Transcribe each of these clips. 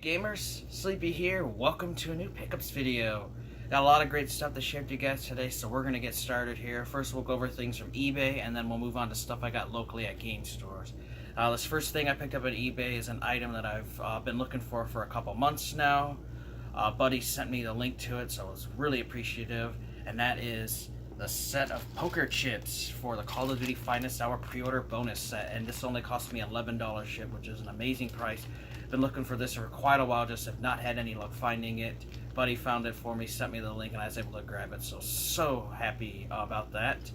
Gamers, Sleepy here. Welcome to a new pickups video. Got a lot of great stuff to share with you guys today, so we're gonna get started here. First, we'll go over things from eBay, and then we'll move on to stuff I got locally at game stores. This first thing I picked up at eBay is an item that I've been looking for a couple months now. Buddy sent me the link to it, so I was really appreciative, and that is the set of poker chips for the Call of Duty Finest Hour pre-order bonus set, and this only cost me $11 ship, which is an amazing price. Been looking for this for quite a while, just have not had any luck finding it. Buddy found it for me, sent me the link, and I was able to grab it, so happy about that.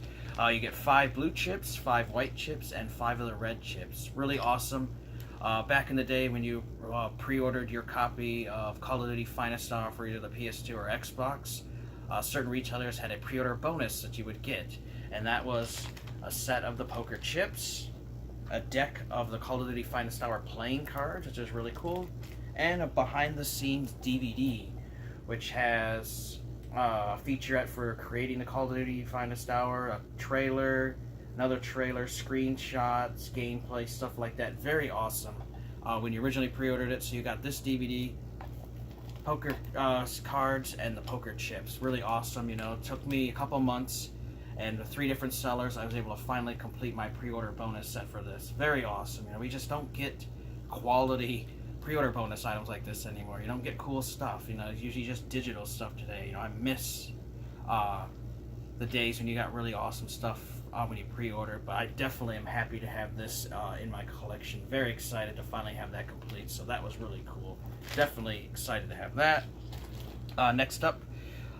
You get 5 blue chips, 5 white chips, and 5 of the red chips. Really awesome. Back in the day when you pre-ordered your copy of Call of Duty Finest Hour for either the PS2 or Xbox, certain retailers had a pre-order bonus that you would get, and that was a set of the poker chips, a deck of the Call of Duty Finest Hour playing cards, which is really cool, and a behind-the-scenes DVD, which has a featurette for creating the Call of Duty Finest Hour, a trailer, another trailer, screenshots, gameplay, stuff like that. Very awesome. When you originally pre-ordered it, so you got this DVD, poker cards, and the poker chips. Really awesome. You know, it took me a couple months and the 3 different sellers. I was able to finally complete my pre-order bonus set for this. Very awesome. You know, we just don't get quality pre-order bonus items like this anymore. You don't get cool stuff. You know, it's usually just digital stuff today. You know, I miss the days when you got really awesome stuff when you pre-order, but I definitely am happy to have this in my collection. Very excited to finally have that complete, so that was really cool. Definitely excited to have that. Next up,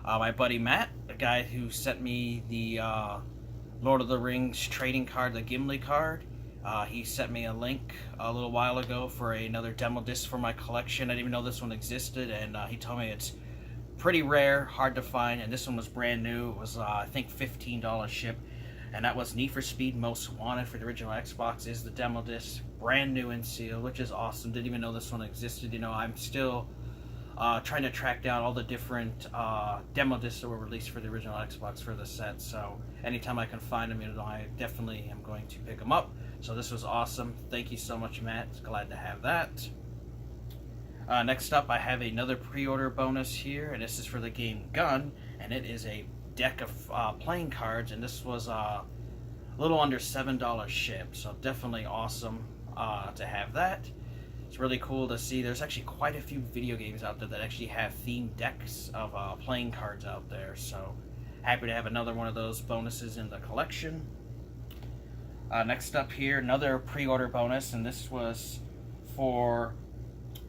my buddy Matt, the guy who sent me the Lord of the Rings trading card, the Gimli card. He sent me a link a little while ago for another demo disc for my collection. I didn't even know this one existed, and he told me it's pretty rare, hard to find, and this one was brand new. It was, I think, $15 ship. And that was Need for Speed Most Wanted for the original Xbox, is the demo disc, brand new and sealed, which is awesome. Didn't even know this one existed. You know, I'm still trying to track down all the different demo discs that were released for the original Xbox for the set. So anytime I can find them, you know, I definitely am going to pick them up. So this was awesome. Thank you so much, Matt. Glad to have that. Next up, I have another pre-order bonus here, and this is for the game Gun, and it is a deck of playing cards, and this was a little under $7 ship, so definitely awesome to have that. It's really cool to see there's actually quite a few video games out there that actually have themed decks of playing cards out there, so happy to have another one of those bonuses in the collection. Next up here, another pre-order bonus, and this was for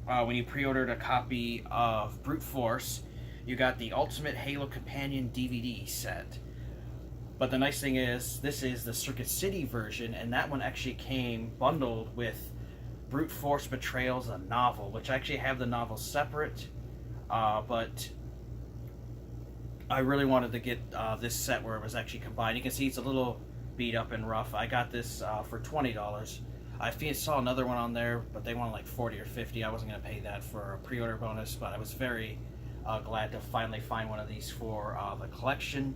when you pre-ordered a copy of Brute Force. You got the Ultimate Halo Companion DVD set. But the nice thing is, this is the Circuit City version, and that one actually came bundled with Brute Force Betrayals, a novel, which I actually have the novel separate, but I really wanted to get this set where it was actually combined. You can see it's a little beat up and rough. I got this for $20. I saw another one on there, but they wanted like $40 or $50. I wasn't going to pay that for a pre-order bonus, but I was very glad to finally find one of these for the collection.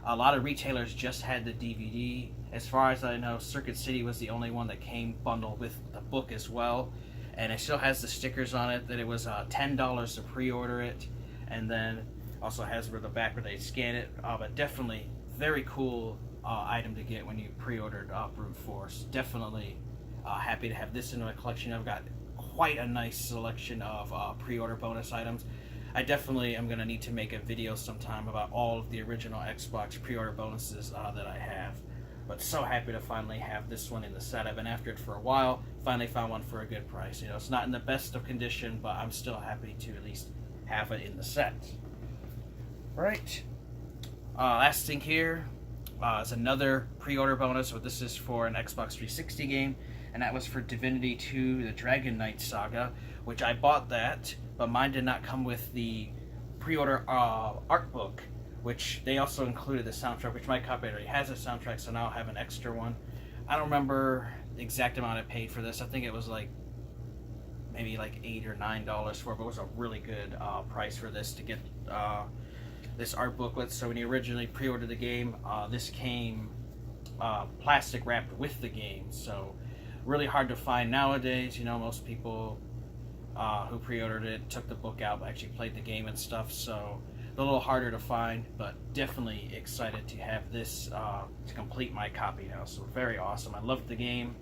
A lot of retailers just had the DVD. As far as I know, Circuit City was the only one that came bundled with the book as well. And it still has the stickers on it that it was $10 to pre-order it. And then also has where the back where they scan it. But definitely very cool item to get when you pre-ordered Brute Force. Definitely happy to have this in my collection. I've got quite a nice selection of pre-order bonus items. I definitely am going to need to make a video sometime about all of the original Xbox pre-order bonuses that I have. But so happy to finally have this one in the set. I've been after it for a while. Finally found one for a good price. You know, it's not in the best of condition, but I'm still happy to at least have it in the set. Right. Last thing here is another pre-order bonus. But this is for an Xbox 360 game, and that was for Divinity 2: The Dragon Knight Saga, which I bought that, but mine did not come with the pre-order art book, which they also included the soundtrack, which my copy already has a soundtrack, so now I'll have an extra one. I don't remember the exact amount I paid for this. I think it was like maybe like $8 or $9 for it, but it was a really good price for this to get this art booklet. So when you originally pre-ordered the game, this came plastic wrapped with the game, so really hard to find nowadays. You know, most people who pre-ordered it, took the book out, actually played the game and stuff, so a little harder to find, but definitely excited to have this to complete my copy now. So very awesome. I loved the game,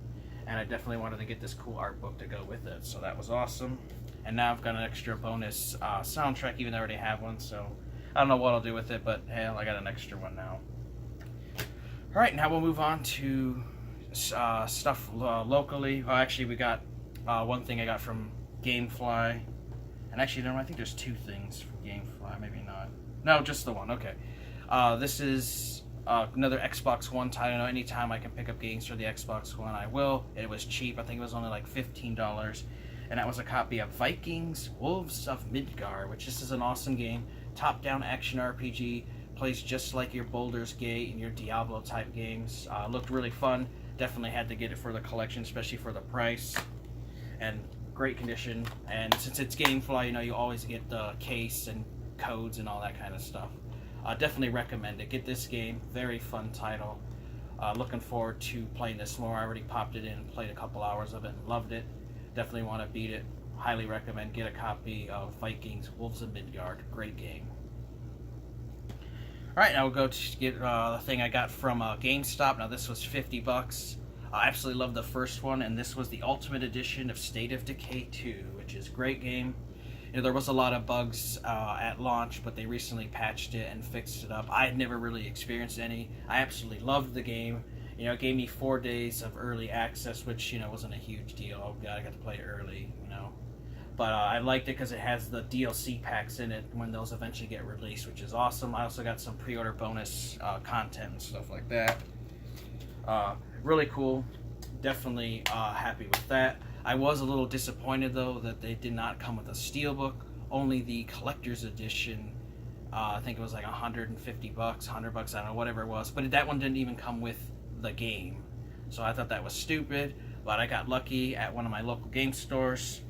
and I definitely wanted to get this cool art book to go with it, so that was awesome. And now I've got an extra bonus soundtrack, even though I already have one, so I don't know what I'll do with it, but hell, I got an extra one now. Alright, now we'll move on to stuff locally. Oh, actually, we got one thing I got from Gamefly. And actually, no, I think there's two things from Gamefly, maybe not. No, just the one, okay. This is another Xbox One title. Anytime I can pick up games for the Xbox One, I will. It was cheap. I think it was only like $15. And that was a copy of Vikings Wolves of Midgard, which this is an awesome game. Top-down action RPG. Plays just like your Baldur's Gate and your Diablo type games. Looked really fun. Definitely had to get it for the collection, especially for the price. And great condition. And since it's Gamefly, you know, you always get the case and codes and all that kind of stuff. Definitely recommend it. Get this game. Very fun title. Looking forward to playing this more. I already popped it in and played a couple hours of it and loved it. Definitely want to beat it. Highly recommend. Get a copy of Vikings Wolves of Midgard. Great game. Alright, now we'll go to get the thing I got from GameStop. Now this was $50. I absolutely love the first one, and this was the Ultimate Edition of State of Decay 2, which is a great game. You know, there was a lot of bugs at launch, but they recently patched it and fixed it up. I had never really experienced any. I absolutely loved the game. You know, it gave me 4 days of early access, which, you know, wasn't a huge deal. Oh god, I got to play it early, you know. But I liked it because it has the DLC packs in it when those eventually get released, which is awesome. I also got some pre-order bonus content and stuff like that. Really cool. Definitely happy with that. I was a little disappointed, though, that they did not come with a steelbook. Only the collector's edition. I think it was like $150, $100, I don't know, whatever it was. But that one didn't even come with the game. So I thought that was stupid. But I got lucky at one of my local game stores.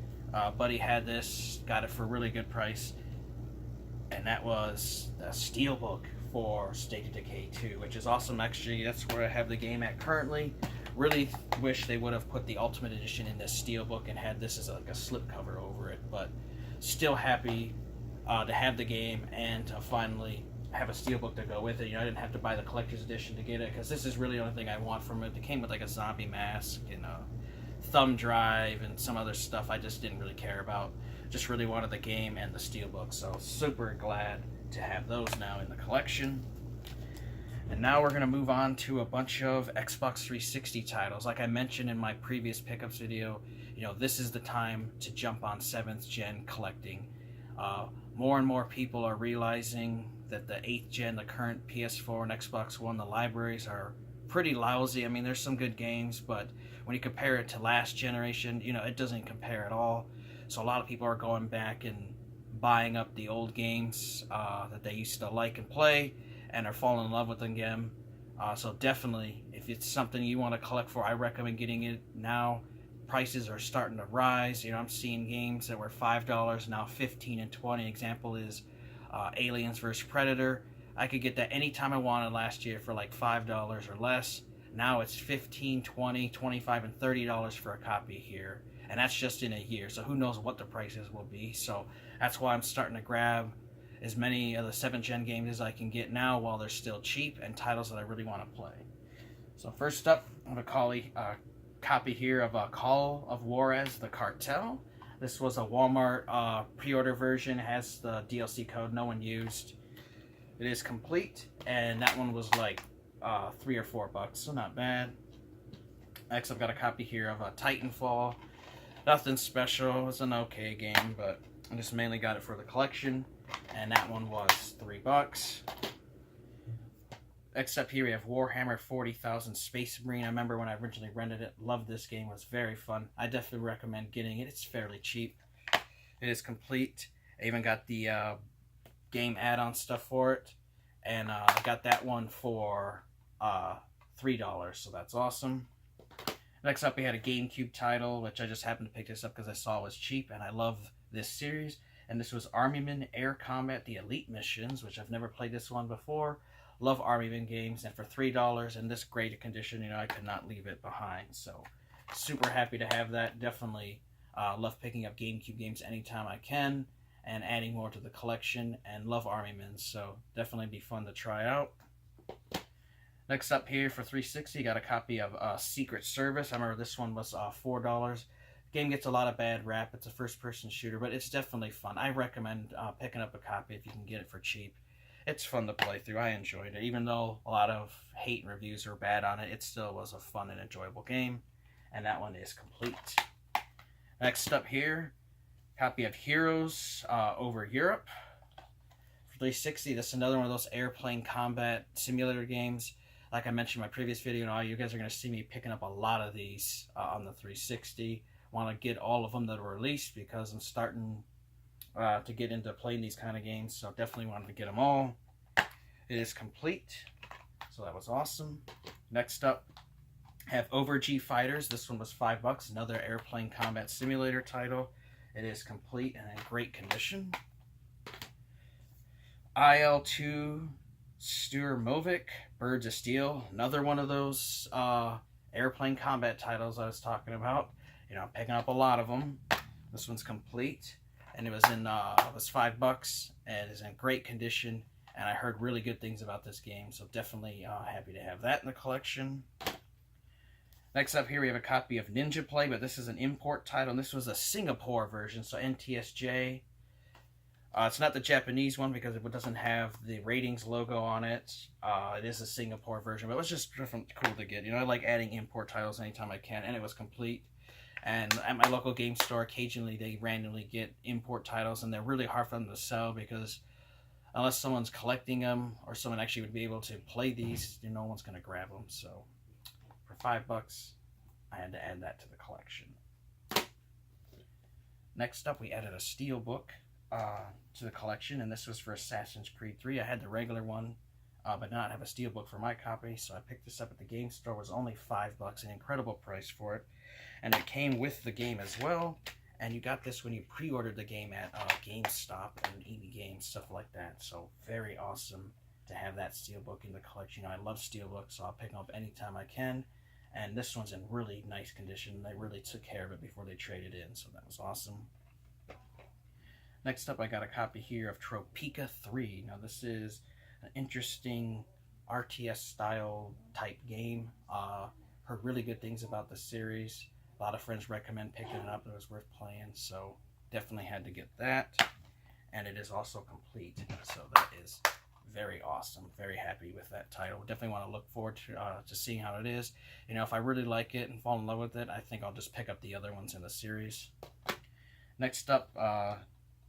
Buddy had this, got it for a really good price, and that was the steelbook for State of Decay 2, which is awesome. Actually, that's where I have the game at currently. Really wish they would have put the Ultimate Edition in this steelbook and had this as like a slipcover over it, but still happy to have the game and to finally have a steelbook to go with it. You know, I didn't have to buy the collector's edition to get it, because this is really the only thing I want from it. It came with like a zombie mask and thumb drive and some other stuff I just didn't really care about. Just really wanted the game and the steelbook, so super glad to have those now in the collection. And now we're going to move on to a bunch of Xbox 360 titles. Like I mentioned in my previous pickups video, you know, this is the time to jump on 7th gen collecting. More and more people are realizing that the 8th gen, the current PS4 and Xbox One, the libraries are pretty lousy. I mean, there's some good games, but when you compare it to last generation, you know, it doesn't compare at all. So a lot of people are going back and buying up the old games that they used to like and play, and are falling in love with them again. So definitely, if it's something you want to collect for, I recommend getting it now. Prices are starting to rise. You know, I'm seeing games that were $5 now $15 and $20. Example is Aliens vs. Predator. I could get that anytime I wanted last year for like $5 or less. Now it's $15, $20, $25, and $30 for a copy here. And that's just in a year, so who knows what the prices will be. So that's why I'm starting to grab as many of the 7th gen games as I can get now while they're still cheap, and titles that I really want to play. So first up, I have a copy here of Call of Juarez, The Cartel. This was a Walmart pre-order version. It has the DLC code no one used. It is complete, and that one was like $3 or $4, so not bad. Next, I've got a copy here of Titanfall. Nothing special. It's an okay game, but I just mainly got it for the collection, and that one was $3. Next up here we have Warhammer 40,000 Space Marine. I remember when I originally rented it. Loved this game. It was very fun. I definitely recommend getting it. It's fairly cheap. It is complete. I even got the game add-on stuff for it, and I got that one for $3, so that's awesome. Next up we had a GameCube title, which I just happened to pick this up because I saw it was cheap, and I love this series. And this was Armyman Air Combat, the Elite Missions, which I've never played this one before. Love Armyman games, and for $3 in this great condition, you know, I could not leave it behind. So super happy to have that. Definitely Love picking up GameCube games anytime I can and adding more to the collection, and love Army Men, so definitely be fun to try out. Next up here for 360, got a copy of Secret Service. I remember this one was $4. Game gets a lot of bad rap. It's a first-person shooter, but it's definitely fun. I recommend picking up a copy if you can get it for cheap. It's fun to play through. I enjoyed it. Even though a lot of hate and reviews are bad on it, it still was a fun and enjoyable game. And that one is complete. Next up here, copy of Heroes Over Europe. For 360, this is another one of those airplane combat simulator games. Like I mentioned in my previous video, and all you guys are going to see me picking up a lot of these on the 360. Want to get all of them that are released because I'm starting to get into playing these kind of games, so definitely wanted to get them all. It is complete, so that was awesome. Next up, have Over G Fighters. This one was $5, another airplane combat simulator title. It is complete and in great condition. IL-2 Sturmovik, Birds of Steel, another one of those airplane combat titles I was talking about. You know, I'm picking up a lot of them. This one's complete, and it was $5, and is in great condition. And I heard really good things about this game, so definitely happy to have that in the collection. Next up here, we have a copy of Ninja Play, but this is an import title, and this was a Singapore version, so NTSJ. It's not the Japanese one because it doesn't have the ratings logo on it. It is a Singapore version, but it was just cool to get. You know, I like adding import titles anytime I can, and it was complete. And at my local game store, occasionally they randomly get import titles, and they're really hard for them to sell because unless someone's collecting them or someone actually would be able to play these, no one's going to grab them. So for $5, I had to add that to the collection. Next up, we added a steelbook to the collection, and this was for Assassin's Creed 3. I had the regular one, but not have a steelbook for my copy, so I picked this up at the game store. It was only $5, an incredible price for it. And it came with the game as well, and you got this when you pre-ordered the game at GameStop and EB Games, stuff like that. So very awesome to have that steelbook in the collection. You know, I love steelbooks, so I'll pick them up anytime I can. And this one's in really nice condition. They really took care of it before they traded in, so that was awesome. Next up, I got a copy here of Tropica 3. Now, this is an interesting RTS style type game. Heard really good things about the series. A lot of friends recommend picking it up. It was worth playing, so definitely had to get that. And it is also complete, so that is very awesome. Very happy with that title. Definitely want to look forward to seeing how it is. You know, if I really like it and fall in love with it, I think I'll just pick up the other ones in the series. Next up,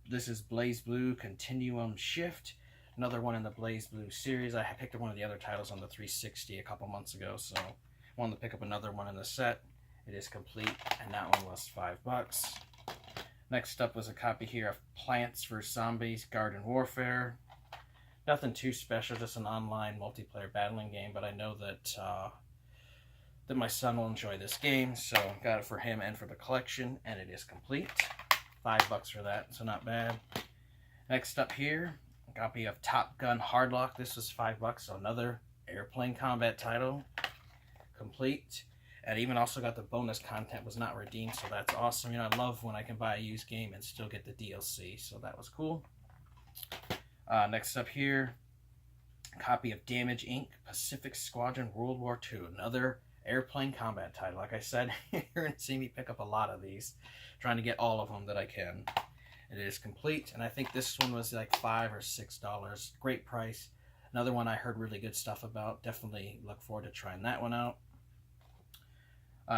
this is Blaze Blue Continuum Shift. Another one in the Blaze Blue series. I picked up one of the other titles on the 360 a couple months ago, so wanted to pick up another one in the set. It is complete, and that one was $5. Next up was a copy here of Plants vs. Zombies Garden Warfare. Nothing too special, just an online multiplayer battling game, but I know that that my son will enjoy this game, so got it for him and for the collection, and it is complete. $5 for that, so not bad. Next up here, a copy of Top Gun Hardlock. This was $5, so another airplane combat title. Complete. And even also got the bonus content was not redeemed, so that's awesome. You know, I love when I can buy a used game and still get the DLC, so that was cool. Next up here, a copy of Damage Inc. Pacific Squadron World War II. Another airplane combat title. Like I said, you're going to see me pick up a lot of these, trying to get all of them that I can. It is complete, and I think this one was like $5 or $6. Great price. Another one I heard really good stuff about. Definitely look forward to trying that one out.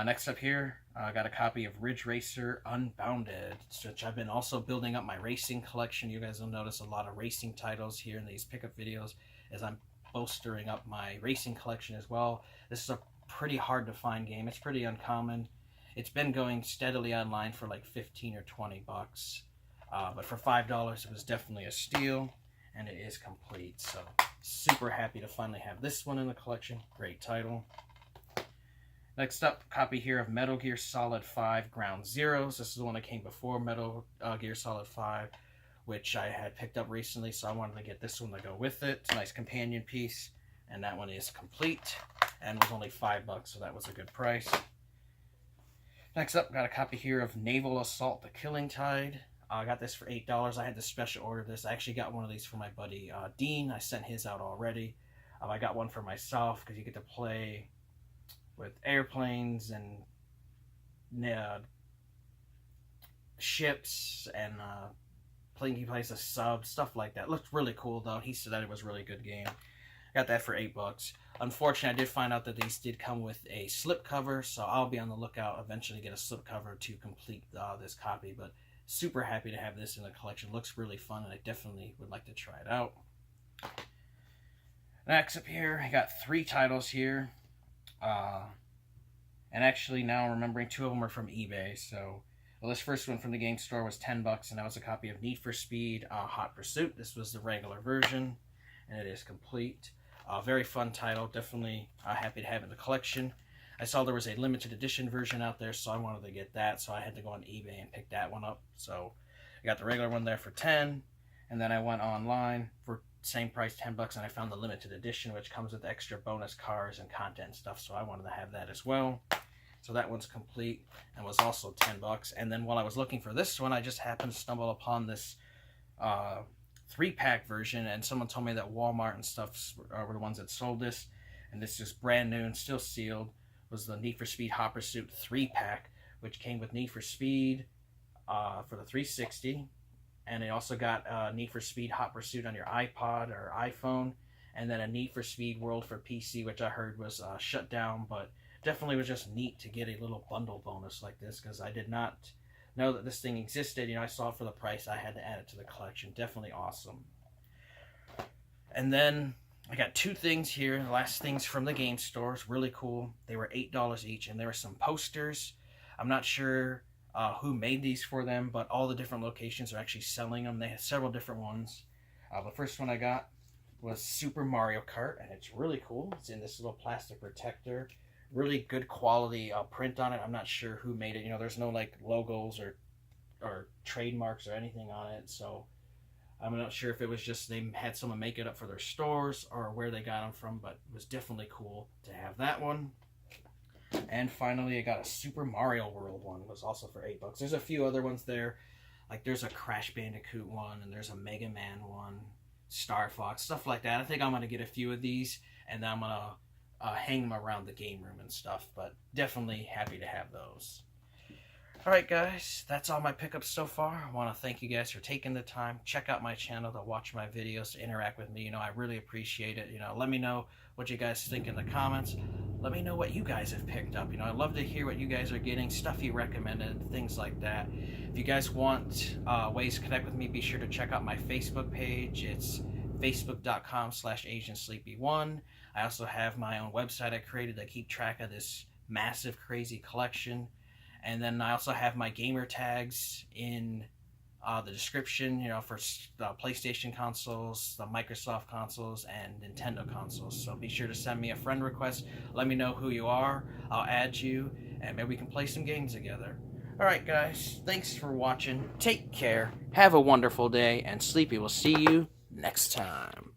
Next up here, I got a copy of Ridge Racer Unbounded, which I've been also building up my racing collection. You guys will notice a lot of racing titles here in these pickup videos as I'm bolstering up my racing collection as well. This is a pretty hard to find game. It's pretty uncommon. It's been going steadily online for like 15 or 20 bucks. But for $5, it was definitely a steal, and it is complete. So super happy to finally have this one in the collection. Great title. Next up, copy here of Metal Gear Solid 5 Ground Zeroes. This is the one that came before Metal Gear Solid 5, which I had picked up recently, so I wanted to get this one to go with it. It's a nice companion piece, and that one is complete, and was only $5, so that was a good price. Next up, got a copy here of Naval Assault: The Killing Tide. I got this for $8. I had to special order this. I actually got one of these for my buddy Dean. I sent his out already. I got one for myself because you get to play with airplanes and ships and you play as a sub, stuff like that. Looked really cool though. He said that it was a really good game. Got that for $8. Unfortunately, I did find out that these did come with a slipcover, so I'll be on the lookout eventually to get a slipcover to complete this copy. But super happy to have this in the collection. Looks really fun, and I definitely would like to try it out. Next up here, I got 3 titles here. And actually now I'm remembering 2 of them are from eBay. So, well, this first one from the game store was $10, and that was a copy of Need for Speed Hot Pursuit. This was the regular version, and it is complete. Very fun title. Definitely happy to have it in the collection. I saw there was a limited edition version out there, so I wanted to get that. So I had to go on eBay and pick that one up. So I got the regular one there for $10, and then I went online for same price, $10, and I found the limited edition, which comes with extra bonus cars and content and stuff. So I wanted to have that as well. So that one's complete and was also $10. And then while I was looking for this one, I just happened to stumble upon this 3-pack version, and someone told me that Walmart and stuff were the ones that sold this, and this is brand new and still sealed. Was the Need for Speed Hot Pursuit 3-pack, which came with Need for Speed for the 360, and it also got Need for Speed Hot Pursuit on your iPod or iPhone, and then a Need for Speed World for PC, which I heard was shut down, but definitely was just neat to get a little bundle bonus like this, because I did not know that this thing existed. You know, I saw it for the price. I had to add it to the collection. Definitely awesome. And then I got 2 things here. The last things from the game stores. Really cool. They were $8 each, and there were some posters. I'm not sure who made these for them, but all the different locations are actually selling them. They had several different ones. The first one I got was Super Mario Kart, and it's really cool. It's in this little plastic protector. Really good quality print on it. I'm not sure who made it. You know, there's no like logos or trademarks or anything on it, so I'm not sure if it was just they had someone make it up for their stores or where they got them from, but it was definitely cool to have that one. And finally, I got a Super Mario World one. It was also for $8. There's a few other ones there, like there's a Crash Bandicoot one, and there's a Mega Man one, Star Fox, stuff like that. I think I'm gonna get a few of these, and then I'm gonna hang them around the game room and stuff, but definitely happy to have those. Alright guys, that's all my pickups so far. I want to thank you guys for taking the time. Check out my channel to watch my videos, to interact with me. You know, I really appreciate it. You know, let me know what you guys think in the comments. Let me know what you guys have picked up. You know, I'd love to hear what you guys are getting, stuff you recommended, things like that. If you guys want ways to connect with me, be sure to check out my Facebook page. It's facebook.com/Asiansleepy1. I also have my own website I created to keep track of this massive, crazy collection. And then I also have my gamer tags in the description, you know, for PlayStation consoles, the Microsoft consoles, and Nintendo consoles. So be sure to send me a friend request. Let me know who you are. I'll add you, and maybe we can play some games together. Alright guys, thanks for watching. Take care. Have a wonderful day, and Sleepy will see you next time.